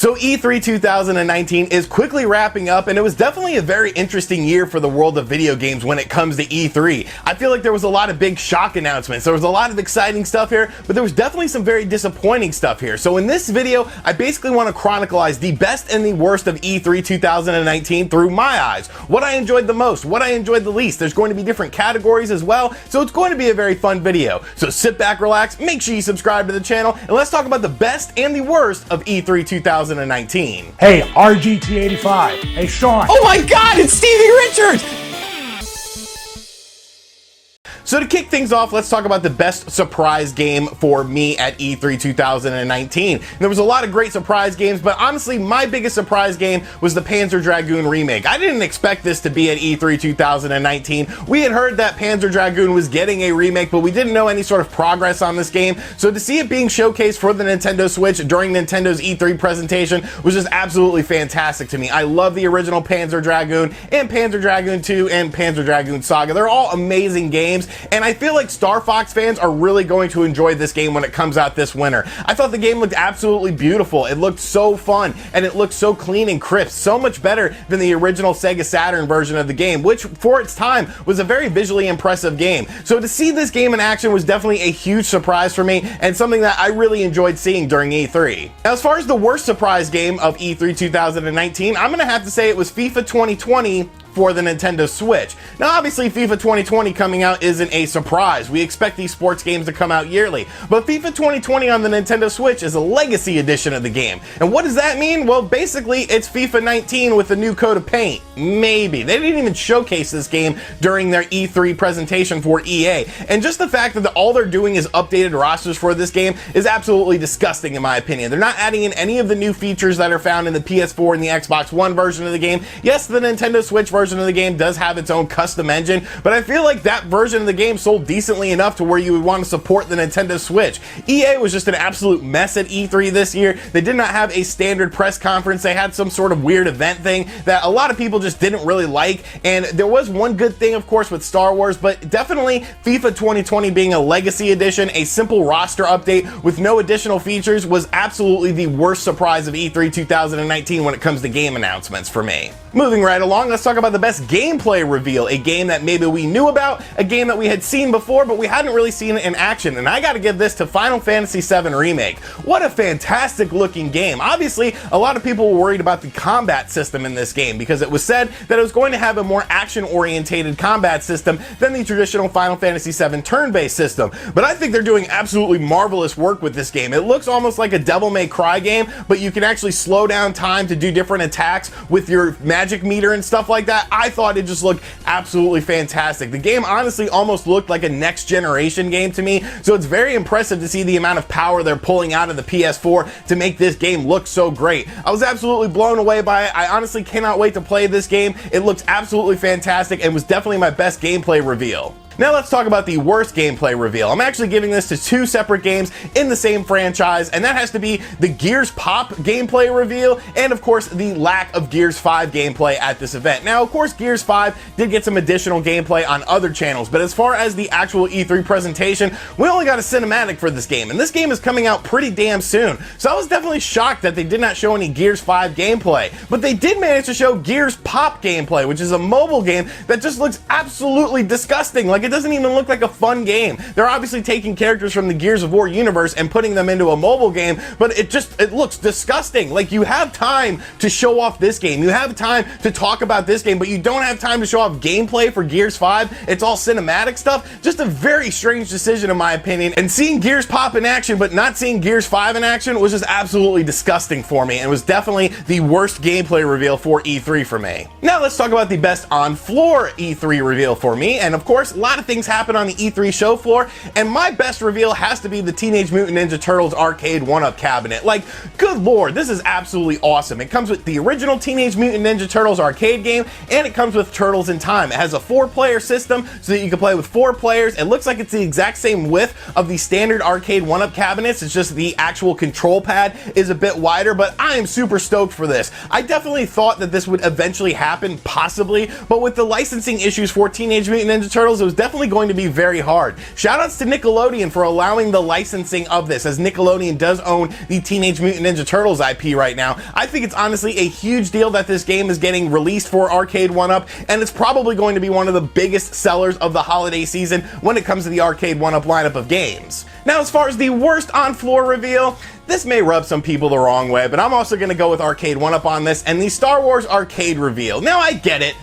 So E3 2019 is quickly wrapping up, and it was definitely a very interesting year for the world of video games when it comes to E3. I feel like there was a lot of big shock announcements. There was a lot of exciting stuff here, but there was definitely some very disappointing stuff here. So in this video, I basically want to chronicleize the best and the worst of E3 2019 through my eyes. What I enjoyed the most, what I enjoyed the least. There's going to be different categories as well, so it's going to be a very fun video. So sit back, relax, make sure you subscribe to the channel, and let's talk about the best and the worst of E3 2019. Hey, RGT85. Hey, Sean. Oh my God, it's Stevie Richards! So to kick things off, let's talk about the best surprise game for me at E3 2019. And there was a lot of great surprise games, but honestly, my biggest surprise game was the Panzer Dragoon remake. I didn't expect this to be at E3 2019. We had heard that Panzer Dragoon was getting a remake, but we didn't know any sort of progress on this game. So to see it being showcased for the Nintendo Switch during Nintendo's E3 presentation was just absolutely fantastic to me. I love the original Panzer Dragoon and Panzer Dragoon 2 and Panzer Dragoon Saga. They're all amazing games. And I feel like Star Fox fans are really going to enjoy this game when it comes out this winter. I thought the game looked absolutely beautiful. It looked so fun, and it looked so clean and crisp, so much better than the original Sega Saturn version of the game, which for its time was a very visually impressive game. So to see this game in action was definitely a huge surprise for me, and something that I really enjoyed seeing during E3. Now, as far as the worst surprise game of E3 2019, I'm gonna have to say it was FIFA 2020 for the Nintendo Switch. Now obviously FIFA 2020 coming out isn't a surprise. We expect these sports games to come out yearly, but FIFA 2020 on the Nintendo Switch is a legacy edition of the game. And what does that mean? Well, basically it's FIFA 19 with a new coat of paint. Maybe. They didn't even showcase this game during their E3 presentation for EA. And just the fact that all they're doing is updated rosters for this game is absolutely disgusting in my opinion. They're not adding in any of the new features that are found in the PS4 and the Xbox One version of the game. Yes, the Nintendo Switch version of the game does have its own custom engine, but I feel like that version of the game sold decently enough to where you would want to support the Nintendo Switch. EA was just an absolute mess at E3 this year. They did not have a standard press conference. They had some sort of weird event thing that a lot of people just didn't really like, and there was one good thing, of course, with Star Wars, but definitely FIFA 2020 being a legacy edition, a simple roster update with no additional features, was absolutely the worst surprise of E3 2019 when it comes to game announcements for me. Moving right along, let's talk about the best gameplay reveal, a game that maybe we knew about, a game that we had seen before, but we hadn't really seen it in action, and I gotta give this to Final Fantasy VII Remake. What a fantastic looking game. Obviously, a lot of people were worried about the combat system in this game because it was said that it was going to have a more action-orientated combat system than the traditional Final Fantasy VII turn-based system, but I think they're doing absolutely marvelous work with this game. It looks almost like a Devil May Cry game, but you can actually slow down time to do different attacks with your magic meter and stuff like that. I thought it just looked absolutely fantastic. The game honestly almost looked like a next generation game to me, so it's very impressive to see the amount of power they're pulling out of the PS4 to make this game look so great. I was absolutely blown away by it. I honestly cannot wait to play this game. It looks absolutely fantastic and was definitely my best gameplay reveal. Now let's talk about the worst gameplay reveal. I'm actually giving this to two separate games in the same franchise, and that has to be the Gears Pop gameplay reveal and of course the lack of Gears 5 gameplay at this event. Now of course Gears 5 did get some additional gameplay on other channels, but as far as the actual E3 presentation, we only got a cinematic for this game, and this game is coming out pretty damn soon. So I was definitely shocked that they did not show any Gears 5 gameplay, but they did manage to show Gears Pop gameplay, which is a mobile game that just looks absolutely disgusting. Like, it doesn't even look like a fun game. They're obviously taking characters from the Gears of War universe and putting them into a mobile game, but it looks disgusting. Like, you have time to show off this game. You have time to talk about this game, but you don't have time to show off gameplay for Gears 5. It's all cinematic stuff. Just a very strange decision in my opinion, and seeing Gears Pop in action but not seeing Gears 5 in action was just absolutely disgusting for me, and was definitely the worst gameplay reveal for E3 for me. Now let's talk about the best on-floor E3 reveal for me, and of course, a lot of things happen on the E3 show floor, and my best reveal has to be the Teenage Mutant Ninja Turtles arcade one-up cabinet. Like, good lord, this is absolutely awesome. It comes with the original Teenage Mutant Ninja Turtles arcade game, and it comes with Turtles in Time. It has a 4-player system so that you can play with 4 players. It looks like it's the exact same width of the standard arcade one-up cabinets. It's just the actual control pad is a bit wider, but I am super stoked for this. I definitely thought that this would eventually happen, possibly, but with the licensing issues for Teenage Mutant Ninja Turtles, it was definitely going to be very hard. Shoutouts to Nickelodeon for allowing the licensing of this, as Nickelodeon does own the Teenage Mutant Ninja Turtles IP right now. I think it's honestly a huge deal that this game is getting released for Arcade 1-Up, and it's probably going to be one of the biggest sellers of the holiday season when it comes to the Arcade 1-Up lineup of games. Now, as far as the worst on-floor reveal, this may rub some people the wrong way, but I'm also going to go with Arcade 1-Up on this, and the Star Wars arcade reveal. Now, I get it.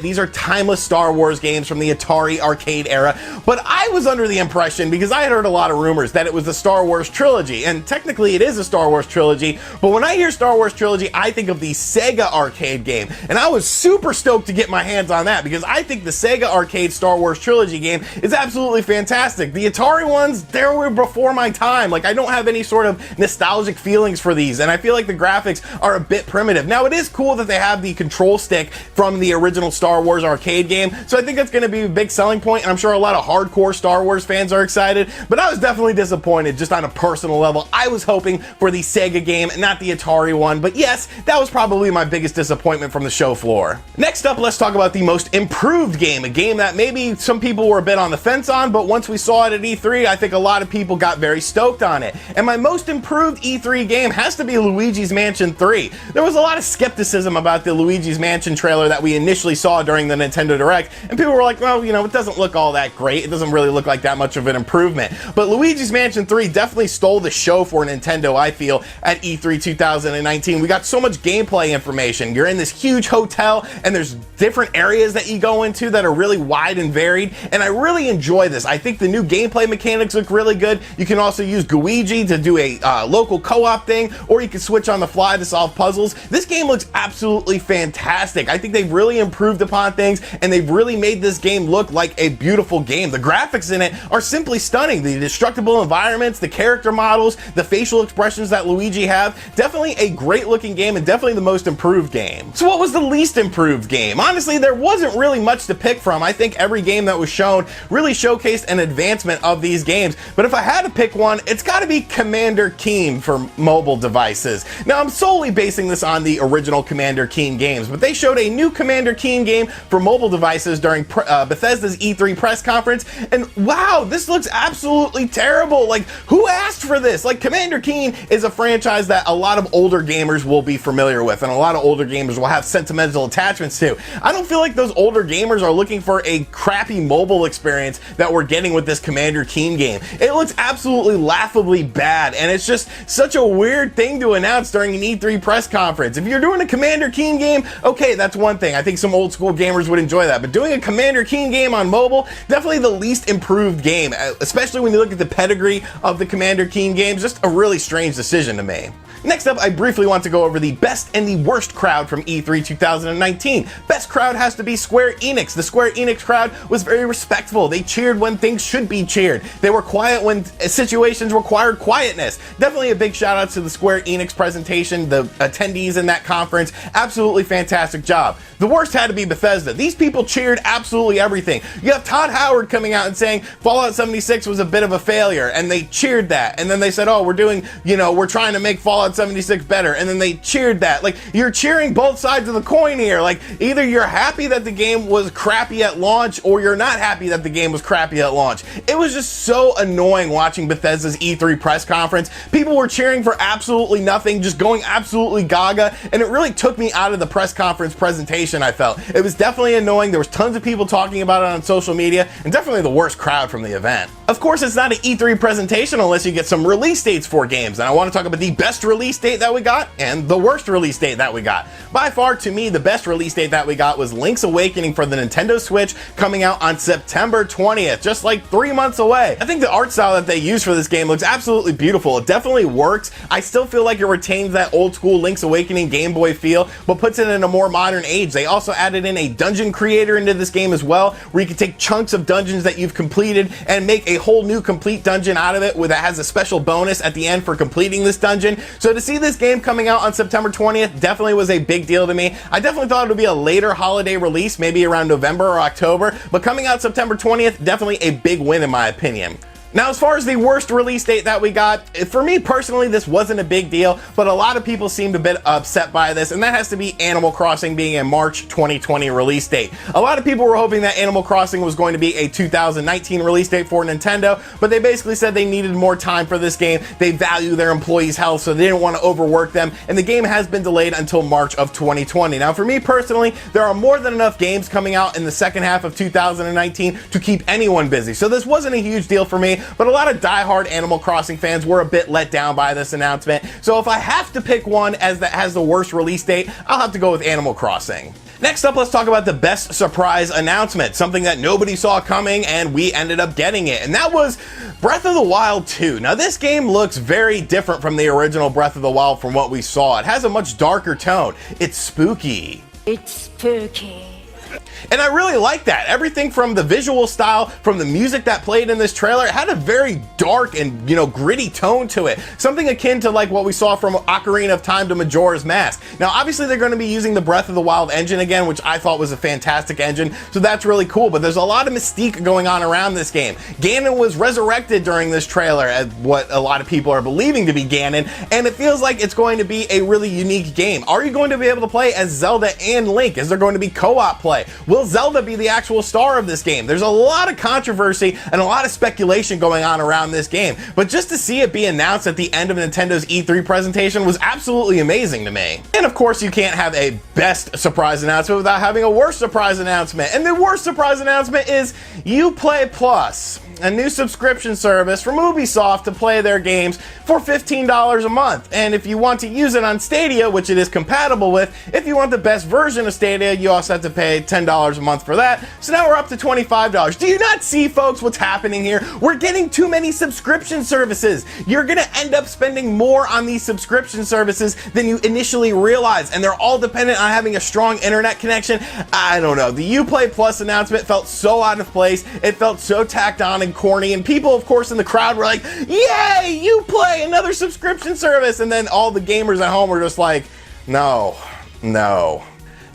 These are timeless Star Wars games from the Atari arcade era, but I was under the impression, because I had heard a lot of rumors, that it was the Star Wars trilogy, and technically it is a Star Wars trilogy, but when I hear Star Wars trilogy, I think of the Sega arcade game, and I was super stoked to get my hands on that, because I think the Sega arcade Star Wars trilogy game is absolutely fantastic. The Atari ones, they were before my time. Like, I don't have any sort of nostalgic feelings for these, and I feel like the graphics are a bit primitive. Now, it is cool that they have the control stick from the original Star Wars arcade game, so I think that's going to be a big selling point, and I'm sure a lot of hardcore Star Wars fans are excited, but I was definitely disappointed just on a personal level. I was hoping for the Sega game, not the Atari one, but yes, that was probably my biggest disappointment from the show floor. Next up, let's talk about the most improved game, a game that maybe some people were a bit on the fence on, but once we saw it at E3, I think a lot of people got very stoked on it. And my most improved E3 game has to be Luigi's Mansion 3. There was a lot of skepticism about the Luigi's Mansion trailer that we initially saw during the Nintendo Direct, and people were like, well, you know, it doesn't look all that great. It doesn't really look like that much of an improvement. But Luigi's Mansion 3 definitely stole the show for Nintendo, I feel, at E3 2019. We got so much gameplay information. You're in this huge hotel, and there's different areas that you go into that are really wide and varied, and I really enjoy this. I think the new gameplay mechanics look really good. You can also use Guigi to do a local co-op thing, or you can switch on the fly to solve puzzles. This game looks absolutely fantastic. I think they've really improved upon things, and they've really made this game look like a beautiful game. The graphics in it are simply stunning. The destructible environments, the character models, the facial expressions that Luigi have, definitely a great looking game, and definitely the most improved game. So what was the least improved game? Honestly, there wasn't really much to pick from. I think every game that was shown really showcased an advancement of these games, but if I had to pick one, it's got to be Commander Keen for mobile devices. Now, I'm solely basing this on the original Commander Keen games, but they showed a new Commander Keen game for mobile devices during Bethesda's E3 press conference, and wow, this looks absolutely terrible. Like, who asked for this? Like, Commander Keen is a franchise that a lot of older gamers will be familiar with, and a lot of older gamers will have sentimental attachments to. I don't feel like those older gamers are looking for a crappy mobile experience that we're getting with this Commander Keen game. It looks absolutely laughably bad, and it's just such a weird thing to announce during an E3 press conference. If you're doing a Commander Keen game, okay, that's one thing. I think some old school gamers would enjoy that, but doing a Commander Keen game on mobile, definitely the least improved game, especially when you look at the pedigree of the Commander Keen games. Just a really strange decision to me. Next up, I briefly want to go over the best and the worst crowd from E3 2019. Best crowd has to be Square Enix. The Square Enix crowd was very respectful. They cheered when things should be cheered. They were quiet when situations required quietness. Definitely a big shout out to the Square Enix presentation, the attendees in that conference. Absolutely fantastic job. The worst had to be Bethesda. These people cheered absolutely everything. You have Todd Howard coming out and saying Fallout 76 was a bit of a failure, and they cheered that. And then they said, oh, we're trying to make Fallout 76 better, and then they cheered that. Like, you're cheering both sides of the coin here. Like, either you're happy that the game was crappy at launch, or you're not happy that the game was crappy at launch. It was just so annoying watching Bethesda's E3 press conference. People were cheering for absolutely nothing, just going absolutely gaga, and it really took me out of the press conference presentation, I felt. It was definitely annoying. There was tons of people talking about it on social media, and definitely the worst crowd from the event. Of course, it's not an E3 presentation unless you get some release dates for games, and I want to talk about the best release date that we got and the worst release date that we got. By far, to me, the best release date that we got was Link's Awakening for the Nintendo Switch, coming out on September 20th, just like 3 months away. I think the art style that they use for this game looks absolutely beautiful. It definitely works. I still feel like it retains that old school Link's Awakening Game Boy feel, but puts it in a more modern age. They also added in a dungeon creator into this game as well, where you can take chunks of dungeons that you've completed and make a whole new complete dungeon out of it, that has a special bonus at the end for completing this dungeon. So to see this game coming out on September 20th definitely was a big deal to me. I definitely thought it would be a later holiday release, maybe around November or October, but coming out September 20th, definitely a big win in my opinion. Now, as far as the worst release date that we got, for me personally, this wasn't a big deal, but a lot of people seemed a bit upset by this, and that has to be Animal Crossing being a March 2020 release date. A lot of people were hoping that Animal Crossing was going to be a 2019 release date for Nintendo, but they basically said they needed more time for this game. They value their employees' health, so they didn't want to overwork them, and the game has been delayed until March of 2020. Now, for me personally, there are more than enough games coming out in the second half of 2019 to keep anyone busy, so this wasn't a huge deal for me. But a lot of diehard Animal Crossing fans were a bit let down by this announcement. So if I have to pick one that has the worst release date, I'll have to go with Animal Crossing. Next up, let's talk about the best surprise announcement, something that nobody saw coming and we ended up getting it, and that was Breath of the Wild 2. Now, this game looks very different from the original Breath of the Wild from what we saw. It has a much darker tone. It's spooky. It's spooky. And I really like that. Everything from the visual style, from the music that played in this trailer, it had a very dark and, gritty tone to it. Something akin to like what we saw from Ocarina of Time to Majora's Mask. Now, obviously they're going to be using the Breath of the Wild engine again, which I thought was a fantastic engine, so that's really cool, but there's a lot of mystique going on around this game. Ganon was resurrected during this trailer as what a lot of people are believing to be Ganon, and it feels like it's going to be a really unique game. Are you going to be able to play as Zelda and Link? Is there going to be co-op play? Will Zelda be the actual star of this game? There's a lot of controversy and a lot of speculation going on around this game, but just to see it be announced at the end of Nintendo's E3 presentation was absolutely amazing to me. And of course, you can't have a best surprise announcement without having a worst surprise announcement. And the worst surprise announcement is Uplay Plus, a new subscription service from Ubisoft to play their games for $15 a month. And if you want to use it on Stadia, which it is compatible with, if you want the best version of Stadia, you also have to pay $10 a month for that. So now we're up to $25. Do you not see, folks, what's happening here? We're getting too many subscription services. You're gonna end up spending more on these subscription services than you initially realized, and they're all dependent on having a strong internet connection. I don't know. The Uplay Plus announcement felt so out of place. It felt so tacked on and corny, and people, of course, in the crowd were like, yay, Uplay, another subscription service, and then all the gamers at home were just like, no.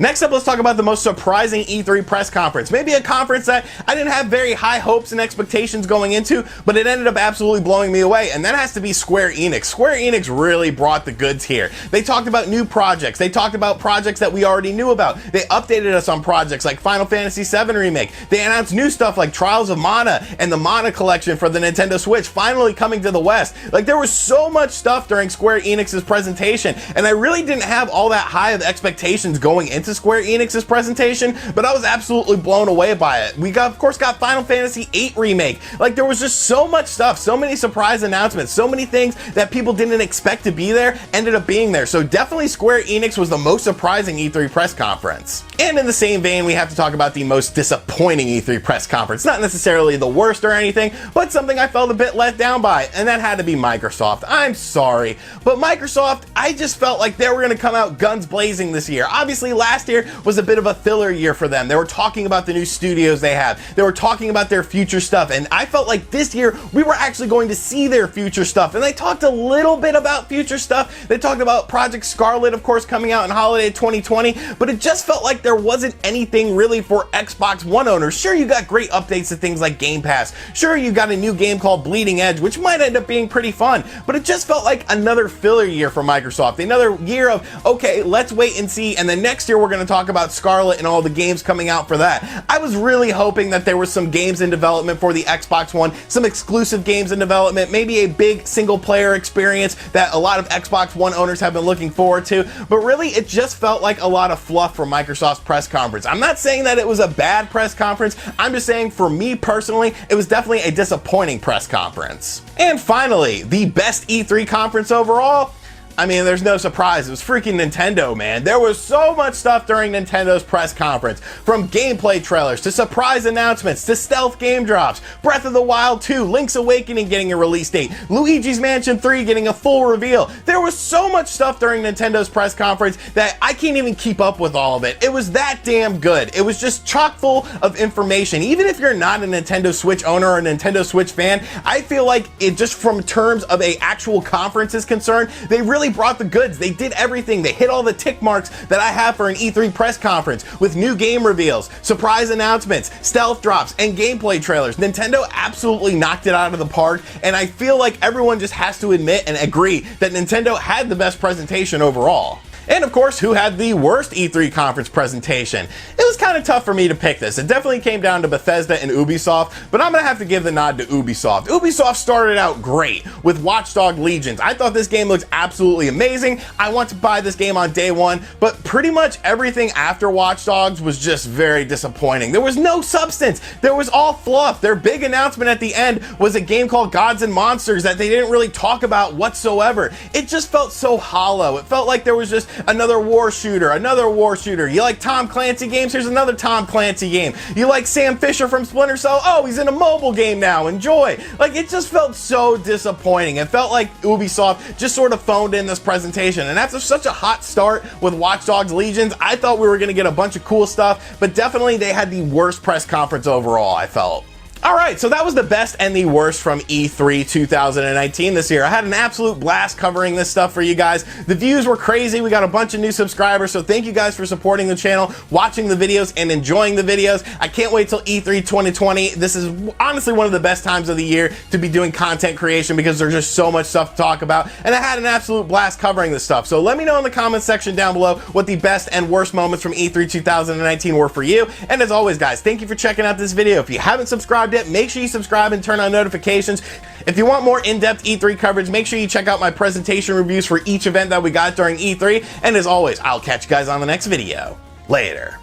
Next up, let's talk about the most surprising E3 press conference. Maybe a conference that I didn't have very high hopes and expectations going into, but it ended up absolutely blowing me away, and that has to be Square Enix. Square Enix really brought the goods here. They talked about new projects. They talked about projects that we already knew about. They updated us on projects like Final Fantasy VII Remake. They announced new stuff like Trials of Mana and the Mana collection for the Nintendo Switch finally coming to the West. Like, there was so much stuff during Square Enix's presentation, and I really didn't have all that high of expectations going into Square Enix's presentation, but I was absolutely blown away by it. We of course got Final Fantasy VIII Remake. Like, there was just so much stuff, so many surprise announcements, so many things that people didn't expect to be there ended up being there. So definitely Square Enix was the most surprising E3 press conference. And in the same vein, we have to talk about the most disappointing E3 press conference. Not necessarily the worst or anything, but something I felt a bit let down by, and that had to be Microsoft. I'm sorry, but Microsoft, I just felt like they were going to come out guns blazing this year. Obviously, last year was a bit of a filler year for them. They were talking about the new studios they have. They were talking about their future stuff, and I felt like this year we were actually going to see their future stuff, and they talked a little bit about future stuff. They talked about Project Scarlett, of course, coming out in holiday 2020, but it just felt like there wasn't anything really for Xbox One owners. Sure, you got great updates to things like Game Pass. Sure, you got a new game called Bleeding Edge, which might end up being pretty fun, but it just felt like another filler year for Microsoft. Another year of, okay, let's wait and see, and then next year we're going to talk about Scarlett and all the games coming out for that. I was really hoping that there was some games in development for the Xbox One, some exclusive games in development, maybe a big single player experience that a lot of Xbox One owners have been looking forward to, but really it just felt like a lot of fluff from Microsoft's press conference. I'm not saying that it was a bad press conference, I'm just saying for me personally, it was definitely a disappointing press conference. And finally, the best E3 conference overall, I mean, there's no surprise. It was freaking Nintendo, man. There was so much stuff during Nintendo's press conference, from gameplay trailers to surprise announcements to stealth game drops, Breath of the Wild 2, Link's Awakening getting a release date, Luigi's Mansion 3 getting a full reveal. There was so much stuff during Nintendo's press conference that I can't even keep up with all of it. It was that damn good. It was just chock full of information. Even if you're not a Nintendo Switch owner or a Nintendo Switch fan, I feel like it just from terms of a actual conference is concerned, they really really brought the goods. They did everything. They hit all the tick marks that I have for an E3 press conference with new game reveals, surprise announcements, stealth drops, and gameplay trailers. Nintendo absolutely knocked it out of the park, and I feel like everyone just has to admit and agree that Nintendo had the best presentation overall. And of course, who had the worst E3 conference presentation? It was kind of tough for me to pick this. It definitely came down to Bethesda and Ubisoft, but I'm gonna have to give the nod to Ubisoft. Ubisoft started out great with Watch Dogs Legions. I thought this game looked absolutely amazing. I want to buy this game on day one, but pretty much everything after Watch Dogs was just very disappointing. There was no substance. There was all fluff. Their big announcement at the end was a game called Gods and Monsters that they didn't really talk about whatsoever. It just felt so hollow. It felt like there was just another war shooter, another war shooter. You like Tom Clancy games? Here's another Tom Clancy game. You like Sam Fisher from Splinter Cell? Oh, he's in a mobile game now. Enjoy. Like, it just felt so disappointing. It felt like Ubisoft just sort of phoned in this presentation. And after such a hot start with Watch Dogs Legions, I thought we were going to get a bunch of cool stuff, but definitely they had the worst press conference overall, I felt. Alright, so that was the best and the worst from E3 2019 this year. I had an absolute blast covering this stuff for you guys. The views were crazy. We got a bunch of new subscribers, so thank you guys for supporting the channel, watching the videos, and enjoying the videos. I can't wait till E3 2020. This is honestly one of the best times of the year to be doing content creation because there's just so much stuff to talk about, and I had an absolute blast covering this stuff. So let me know in the comments section down below what the best and worst moments from E3 2019 were for you. And as always, guys, thank you for checking out this video. If you haven't subscribed yet, make sure you subscribe and turn on notifications. If you want more in-depth E3 coverage, make sure you check out my presentation reviews for each event that we got during E3. And as always, I'll catch you guys on the next video. Later.